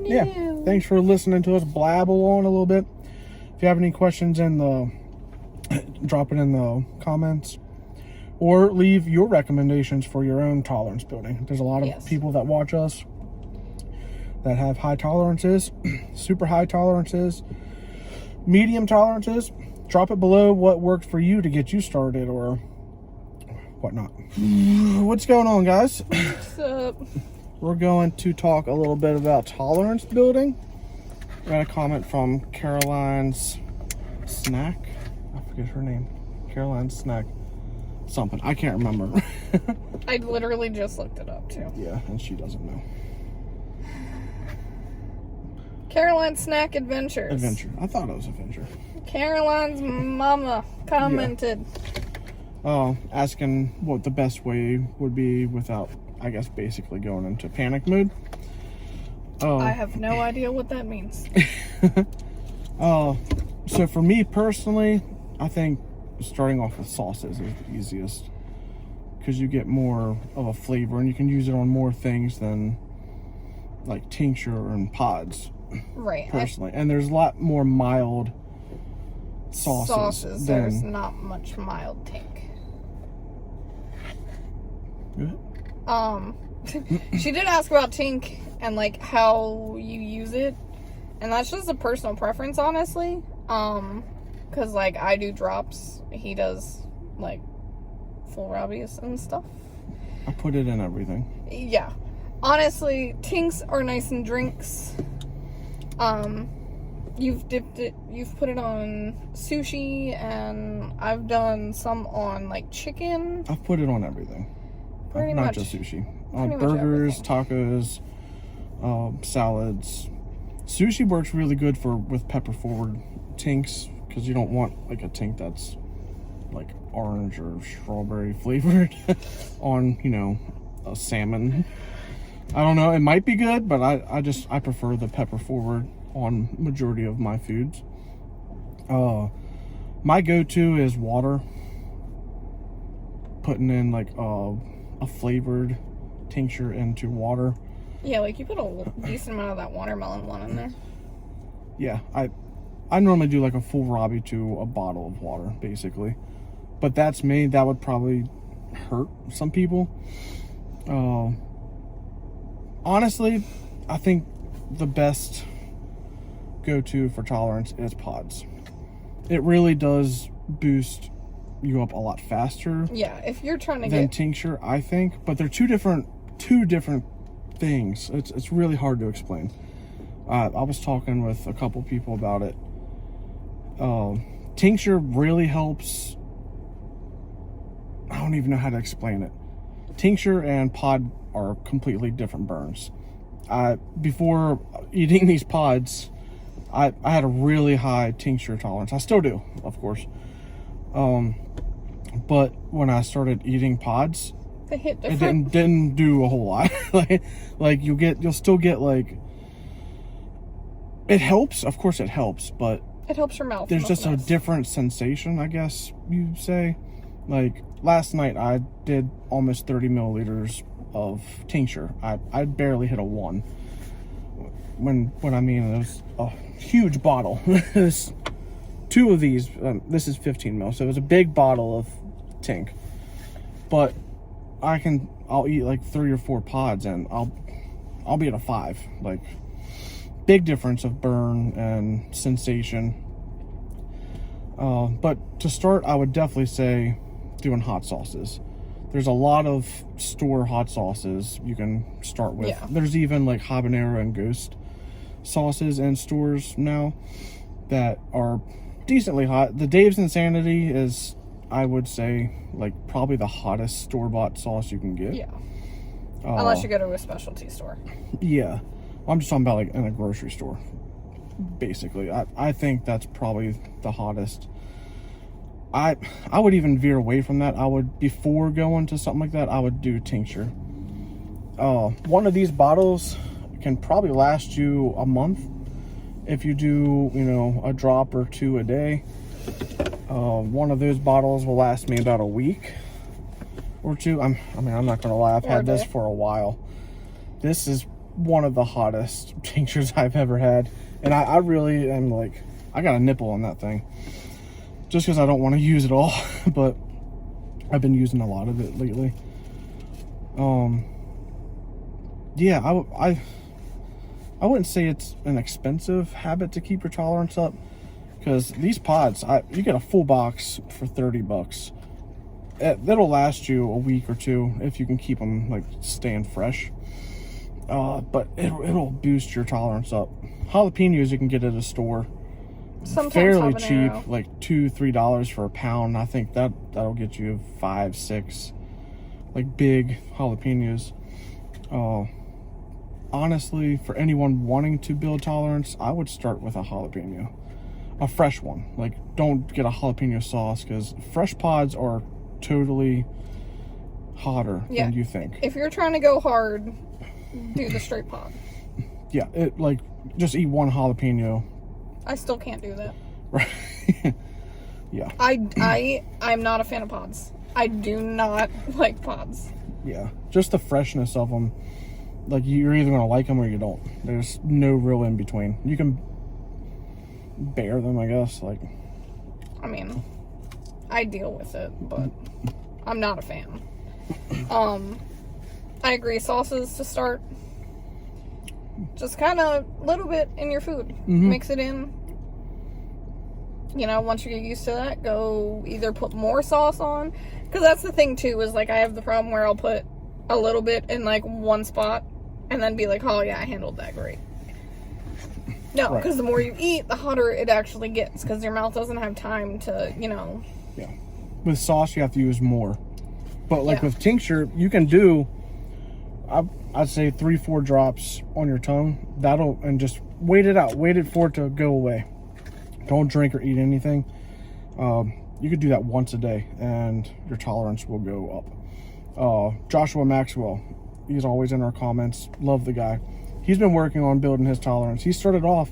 yeah, thanks for listening to us blabble on a little bit. If you have any questions drop it in the comments, or leave your recommendations for your own tolerance building. There's a lot of people that watch us that have high tolerances, super high tolerances, medium tolerances. Drop it below what worked for you to get you started or whatnot. What's going on, guys? What's up? We're going to talk a little bit about tolerance building. We got a comment from Caroline's Snack. I forget her name. Caroline's Snack. Something. I can't remember. I literally just looked it up, too. Yeah, and she doesn't know. Caroline's Snack Adventures. Adventure. I thought it was Adventure. Caroline's mama commented. Asking what the best way would be without, I guess, basically going into panic mode. I have no idea what that means. So for me personally, I think starting off with sauces is the easiest, because you get more of a flavor and you can use it on more things than like tincture and pods. Right. Personally. And there's a lot more mild sauces there's not much mild tink. She did ask about tink and like how you use it, and that's just a personal preference, honestly. Because like I do drops, he does like full robbies and stuff. I put it in everything. Yeah, honestly, tinks are nice in drinks. You've put it on sushi, and I've done some on like chicken. I've put it on everything. Pretty not much, just sushi. pretty much Burgers, everything. tacos, salads. Sushi works really good with pepper forward tinks, because you don't want like a tink that's like orange or strawberry flavored on, you know, a salmon. I don't know, it might be good, but I prefer the pepper forward on majority of my foods. My go-to is water. Putting in like a flavored tincture into water. Yeah, like you put a decent amount of that watermelon one in there. Yeah, I normally do like a full Robbie to a bottle of water, basically. But that's me. That would probably hurt some people. Honestly, I think the best go-to for tolerance is pods. It really does boost you up a lot faster. Yeah, if you're trying to than tincture, I think. But they're two different things. It's really hard to explain. I was talking with a couple people about it. Tincture really helps. I don't even know how to explain it. Tincture and pod are completely different burns. Before eating these pods, I had a really high tincture tolerance. I still do, of course. But when I started eating pods, they hit different. It didn't do a whole lot. like you'll still get like, it helps, of course it helps, but it helps your mouth. There's just a different sensation, I guess you say. Like last night I did almost 30 milliliters of tincture. I barely hit a 1. When I mean it was a huge bottle. It was 2 of these. This is 15 mil, so it was a big bottle of tink. But I'll eat like 3 or 4 pods and I'll be at a 5. Like, big difference of burn and sensation. But to start, I would definitely say doing hot sauces. There's a lot of store hot sauces you can start with. Yeah. There's even like habanero and ghost sauces in stores now that are decently hot. The Dave's Insanity is, I would say, like probably the hottest store-bought sauce you can get. Yeah. Unless you go to a specialty store. Yeah. I'm just talking about like in a grocery store. Basically, I think that's probably the hottest. I would even veer away from that. Before going to something like that, I would do tincture. One of these bottles can probably last you a month if you do, you know, a drop or 2 a day. One of those bottles will last me about a week or 2. I'm not gonna lie, I've had this for a while. This is one of the hottest tinctures I've ever had. And I really am like, I got a nipple on that thing. Just because I don't want to use it all. But I've been using a lot of it lately. Yeah, I wouldn't say it's an expensive habit to keep your tolerance up. Because these pods, you get a full box for $30. That'll last you a week or two if you can keep them like staying fresh. But it'll boost your tolerance up. Jalapenos you can get at a store, Sometimes fairly habanero. cheap, like $2-3 for a pound. I think that'll get you 5-6, like big jalapenos. Honestly, for anyone wanting to build tolerance, I would start with a jalapeno, a fresh one. Like, don't get a jalapeno sauce because fresh pods are totally hotter than you think. If you're trying to go hard, do the straight pod. Yeah, just eat one jalapeno. I still can't do that. Right. Yeah. I'm not a fan of pods. I do not like pods. Yeah. Just the freshness of them. Like, you're either going to like them or you don't. There's no real in between. You can bear them, I guess. Like, I mean, I deal with it, but I'm not a fan. I agree. Sauces to start. Just kind of a little bit in your food. Mix it in. You know, once you get used to that, go either put more sauce on. Because that's the thing, too, is, like, I have the problem where I'll put a little bit in, like, one spot and then be like, oh, yeah, I handled that great. No, because the more you eat, the hotter it actually gets. Because your mouth doesn't have time to, you know. Yeah. With sauce, you have to use more. But, like, with tincture, you can do, I'd say 3-4 drops on your tongue. And just wait it out. Wait for it to go away. Don't drink or eat anything. You could do that once a day, and your tolerance will go up. Joshua Maxwell, he's always in our comments. Love the guy. He's been working on building his tolerance. He started off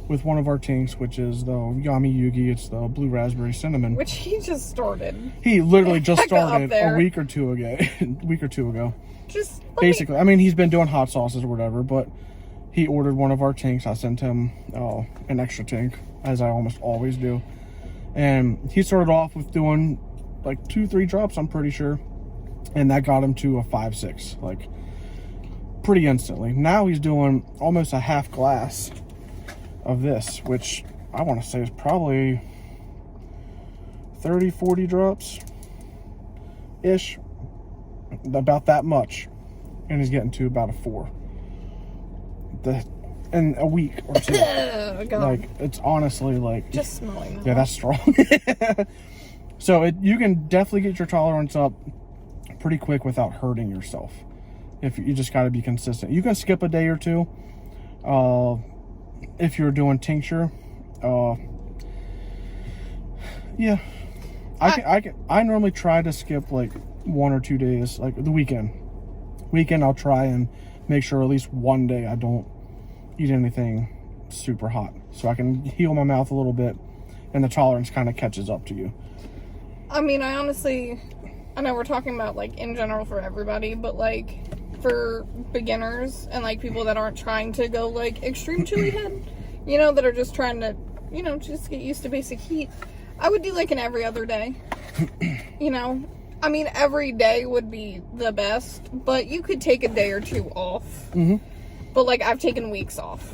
with one of our tinks, which is the Yami Yugi. It's the blue raspberry cinnamon. Which he just started. He literally just started a week or two ago. Just basically. I mean, he's been doing hot sauces or whatever, but he ordered one of our tinks. I sent him an extra tink, as I almost always do. And he started off with doing like 2-3 drops, I'm pretty sure. And that got him to a 5-6, like pretty instantly. Now he's doing almost a half glass of this, which I want to say is probably 30-40 drops ish, about that much. And he's getting to about a 4 in a week or two. Like, it's honestly like, just smelling that. Yeah, that's strong. So you can definitely get your tolerance up pretty quick without hurting yourself. If you just got to be consistent. You can skip a day or two if you're doing tincture. Yeah, I normally try to skip like 1 or 2 days, like the weekend I'll try and make sure at least one day I don't eat anything super hot, so I can heal my mouth a little bit and the tolerance kind of catches up to you. I mean, I know we're talking about like in general for everybody, but like for beginners and like people that aren't trying to go like extreme chili head, you know, that are just trying to, you know, just get used to basic heat, I would do like an every other day. You know, I mean, every day would be the best, but you could take a day or two off. But like, I've taken weeks off,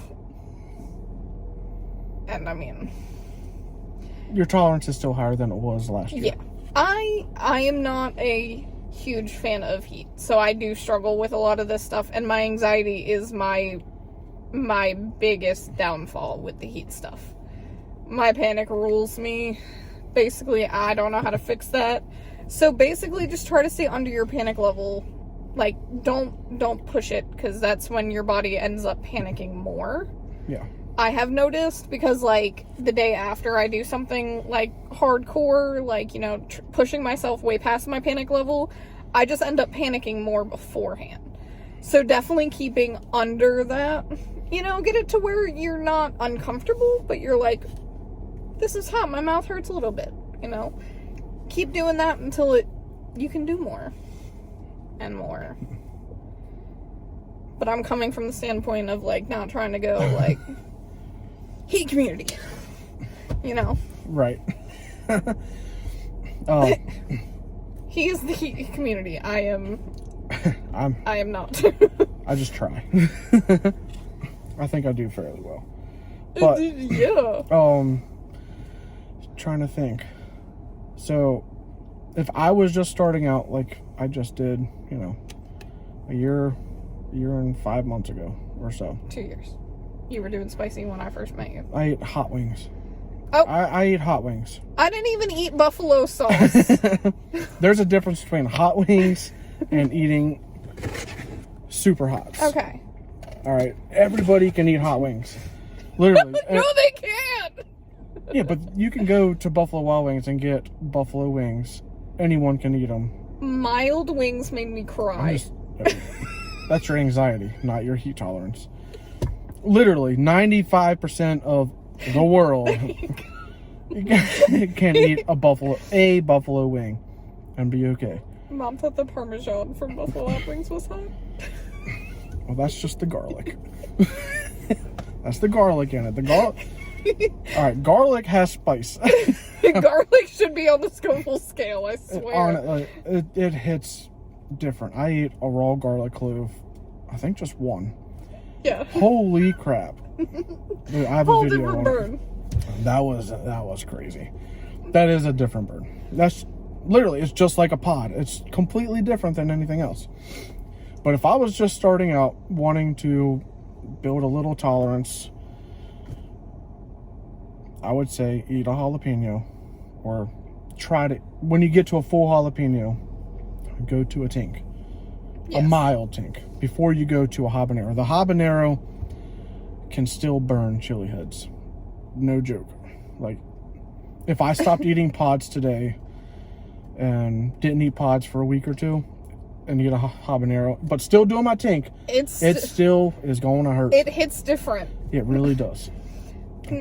and I mean, your tolerance is still higher than it was last year. Yeah, I am not a huge fan of heat, so I do struggle with a lot of this stuff, and my anxiety is my biggest downfall with the heat stuff. My panic rules me. Basically, I don't know how to fix that. So basically, just try to stay under your panic level. Like, don't push it, because that's when your body ends up panicking more. Yeah. I have noticed, because, like, the day after I do something, like, hardcore, like, you know, pushing myself way past my panic level, I just end up panicking more beforehand. So definitely keeping under that, you know, get it to where you're not uncomfortable, but you're like, this is hot, my mouth hurts a little bit, you know. Keep doing that until you can do more and more. But I'm coming from the standpoint of, like, not trying to go, like, heat community. You know? Right. He is the heat community. I am not. I just try. I think I do fairly well. But yeah. Trying to think. So if I was just starting out like I just did, you know, a year and 5 months ago or so. 2 years. You were doing spicy when I first met you. I ate hot wings. Oh. I eat hot wings. I didn't even eat buffalo sauce. There's a difference between hot wings and eating super hots. Okay. All right. Everybody can eat hot wings. Literally. No, they can't. Yeah, but you can go to Buffalo Wild Wings and get buffalo wings. Anyone can eat them. Mild wings made me cry. That's your anxiety, not your heat tolerance. Literally, 95% of the world can eat a buffalo wing and be okay. Mom thought the Parmesan from Buffalo Wild Wings was hot. Well, that's just the garlic. That's the garlic in it. All right, garlic has spice. Garlic should be on the Scoville scale, I swear. It hits different. I eat a raw garlic clove. I think just one. Yeah. Holy crap. Dude, I have a video different on burn. it. That was crazy. That is a different burn. That's literally, it's just like a pod. It's completely different than anything else. But if I was just starting out wanting to build a little tolerance, I would say eat a jalapeno, or try to, when you get to a full jalapeno, go to a tink. Yes. A mild tink before you go to a habanero. The habanero can still burn chili heads. No joke. Like, if I stopped eating pods today and didn't eat pods for a week or two and eat a habanero, but still doing my tink, it still is going to hurt. It hits different. It really does.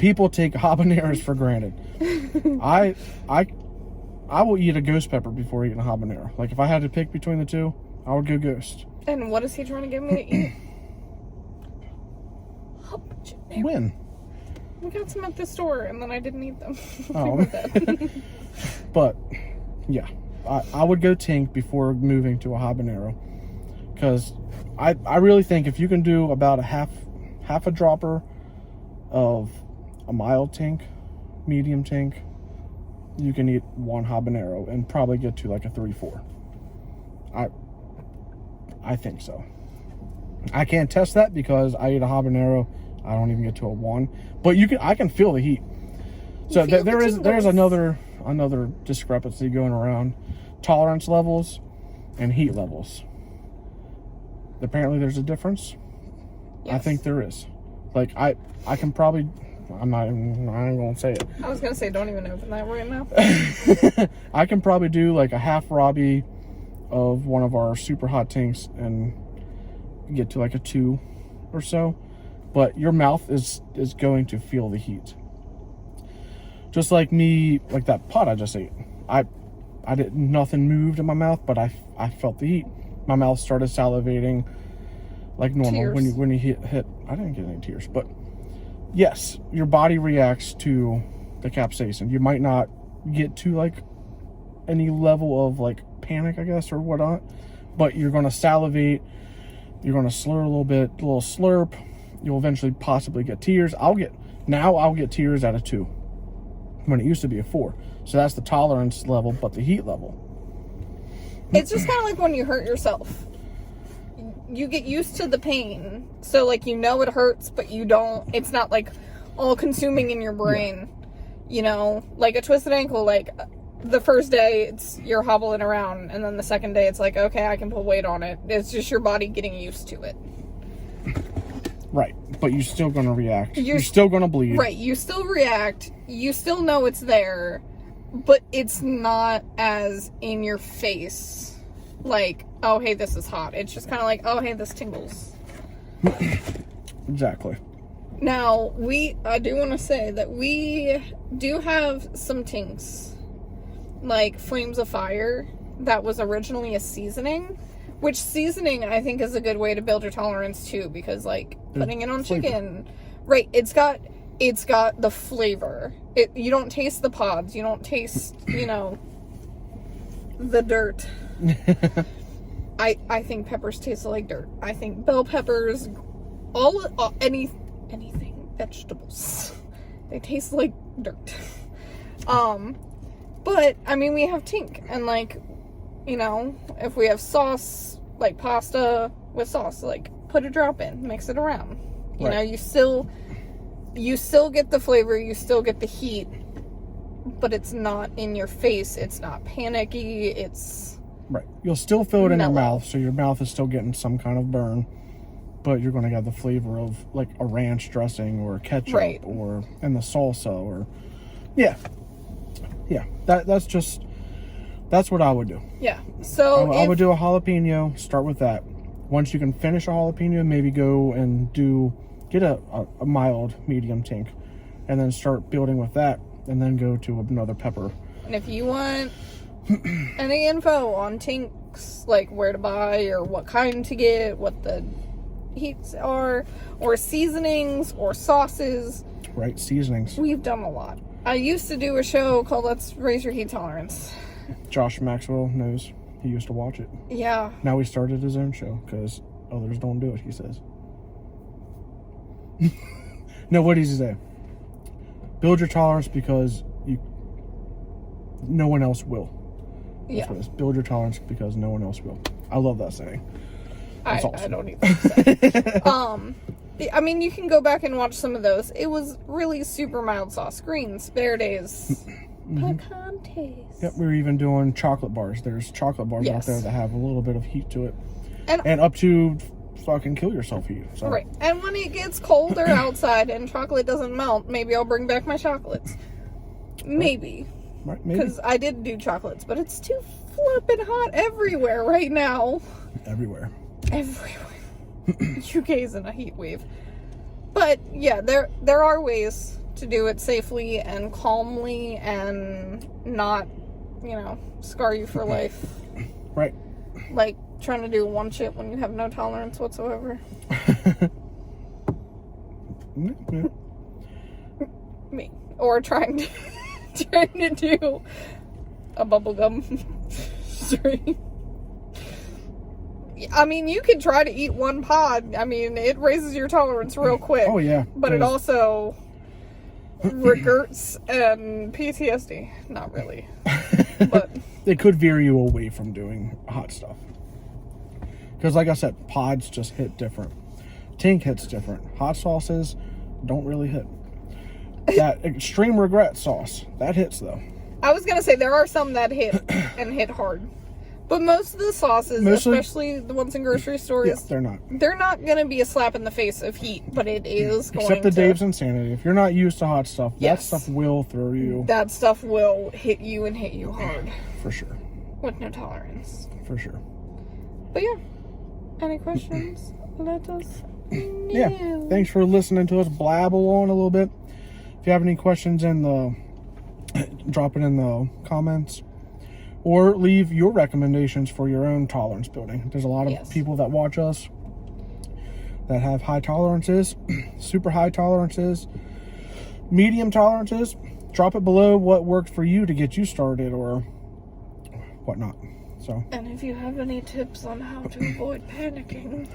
People take habaneros for granted. I will eat a ghost pepper before eating a habanero. Like, if I had to pick between the two, I would go ghost. And what is he trying to get me to eat? When? We got some at the store, and then I didn't eat them. Oh. But, yeah. I would go tink before moving to a habanero. Because I really think if you can do about a half a dropper of a mild tink, medium tink, you can eat one habanero and probably get to like a 3-4. I think so. I can't test that because I eat a habanero, I don't even get to a 1. But I can feel the heat. So there's another discrepancy going around: tolerance levels and heat levels. Apparently there's a difference. Yes. I think there is. Like, I can probably, I'm not even gonna say it. I was gonna say, don't even open that right now. I can probably do like a half Robbie of one of our super hot tinks and get to like a 2 or so, but your mouth is going to feel the heat. Just like me, like that pot I just ate. I did nothing moved in my mouth, but I felt the heat. My mouth started salivating like normal. Tears. when you hit. I didn't get any tears, but yes, your body reacts to the capsaicin. You might not get to like any level of like panic, I guess, or whatnot, but you're going to salivate, you're going to slur a little bit, a little slurp. You'll eventually possibly get tears. I'll get tears at a 2 when it used to be a 4. So that's the tolerance level, but the heat level, it's just kind of like when you hurt yourself. You get used to the pain, so like, you know it hurts, but you don't, it's not like all consuming in your brain. Yeah. You know, like a twisted ankle, like the first day you're hobbling around, and then the second day it's like, okay, I can put weight on it. It's just your body getting used to it. Right, but you're still going to react. You're still going to bleed. Right, you still react. You still know it's there, but it's not as in your face. Like, oh, hey, this is hot. It's just kind of like, oh, hey, this tingles. Exactly. Now, I do want to say that we do have some tinks, like Flames of Fire, that was originally a seasoning. Which seasoning, I think, is a good way to build your tolerance, too. Because, like, putting it on flavor. chicken... Right, it's got the flavor. You don't taste the pods. You don't taste, you know, the dirt. I think peppers taste like dirt. I think bell peppers, anything, vegetables, they taste like dirt. But, I mean, we have tink, and, like, you know, if we have sauce, like pasta with sauce, like, put a drop in, mix it around. You know, you still get the flavor, you still get the heat, but it's not in your face, it's not panicky, it's... Right. You'll still feel it in your mellow. mouth, so your mouth is still getting some kind of burn, but you're going to have the flavor of, like, a ranch dressing or ketchup, Right. or in the salsa, or... Yeah. Yeah. That's what I would do. Yeah. So I would do a jalapeno, start with that. Once you can finish a jalapeno, maybe go and get a mild medium tink, and then start building with that, and then go to another pepper. And if you want any info on tinks, like where to buy or what kind to get, what the heats are, or seasonings or sauces, Right, seasonings. we've done a lot. I used to do a show called Let's Raise Your Heat Tolerance. Josh Maxwell knows. He used to watch it. Yeah. Now he started his own show because others don't do it, he says. No, what does he say? Build your tolerance because no one else will. That's Yeah. what it is. Build your tolerance because no one else will. I love that saying. That's I awesome. don't even say. I mean, you can go back and watch some of those. It was really super mild sauce. Greens, verdes, picantes. Yep, we were even doing chocolate bars. There's chocolate bars out Yes. there that have a little bit of heat to it. And up to fucking kill yourself heat. So. right. And when it gets colder outside and chocolate doesn't melt, maybe I'll bring back my chocolates. Maybe. Right, maybe. Because I did do chocolates, but it's too flippin' hot everywhere right now. Everywhere. Everywhere. UK's in a heat wave. But yeah, there are ways to do it safely and calmly and not, you know, scar you for life. Right. Like trying to do one chip when you have no tolerance whatsoever. Yeah. Me. Or trying to do a bubblegum stream. I mean, you can try to eat one pod. I mean, it raises your tolerance real quick. Oh, yeah. But it also regrets and PTSD. Not really. But it could veer you away from doing hot stuff. Because like I said, pods just hit different. Tink hits different. Hot sauces don't really hit. That extreme regret sauce, that hits though. I was going to say, there are some that hit and hit hard. But most of the sauces, especially the ones in grocery stores, yeah, they're not going to be a slap in the face of heat, but it is going Except the to... Dave's Insanity. If you're not used to hot stuff, Yes. that stuff will throw you. That stuff will hit you and hit you hard. For sure. With no tolerance. For sure. But yeah. Any questions? Let us know. Yeah. Thanks for listening to us blabble on a little bit. If you have any questions drop it in the comments. Or leave your recommendations for your own tolerance building. There's a lot of people that watch us that have high tolerances, super high tolerances, medium tolerances. Drop it below what worked for you to get you started or whatnot. So. And if you have any tips on how to avoid panicking,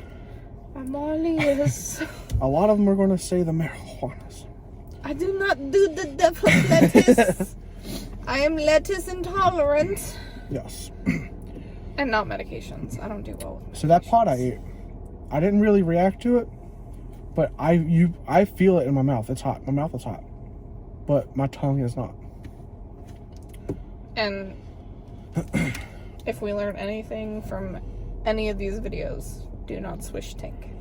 I'm all ears. A lot of them are going to say the marijuanas. I do not do the devil's lettuce. I am lettuce intolerant. Yes. And not medications. I don't do well with medications. So that pot I ate, I didn't really react to it, but I feel it in my mouth. It's hot. My mouth is hot, but my tongue is not. And if we learn anything from any of these videos, do not swish tink.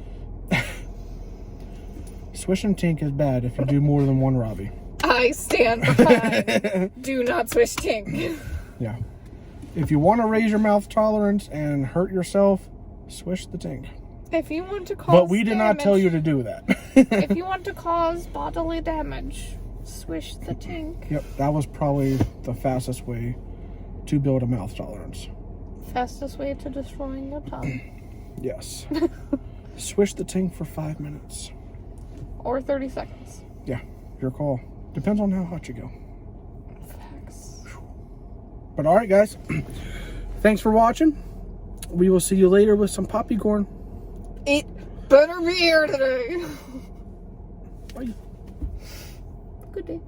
Swish and tink is bad if you do more than one Robbie. I stand behind. Do not swish tink. Yeah. If you want to raise your mouth tolerance and hurt yourself, swish the tink. If you want to cause But we did not tell you to do that. If you want to cause bodily damage, swish the tink. Yep, that was probably the fastest way to build a mouth tolerance. Fastest way to destroying your tongue. Yes. Swish the tink for 5 minutes. Or 30 seconds. Yeah, your call. Depends on how hot you go. Facts. But alright, guys. Thanks for watching. We will see you later with some poppycorn. It better be here today. Bye. Good day.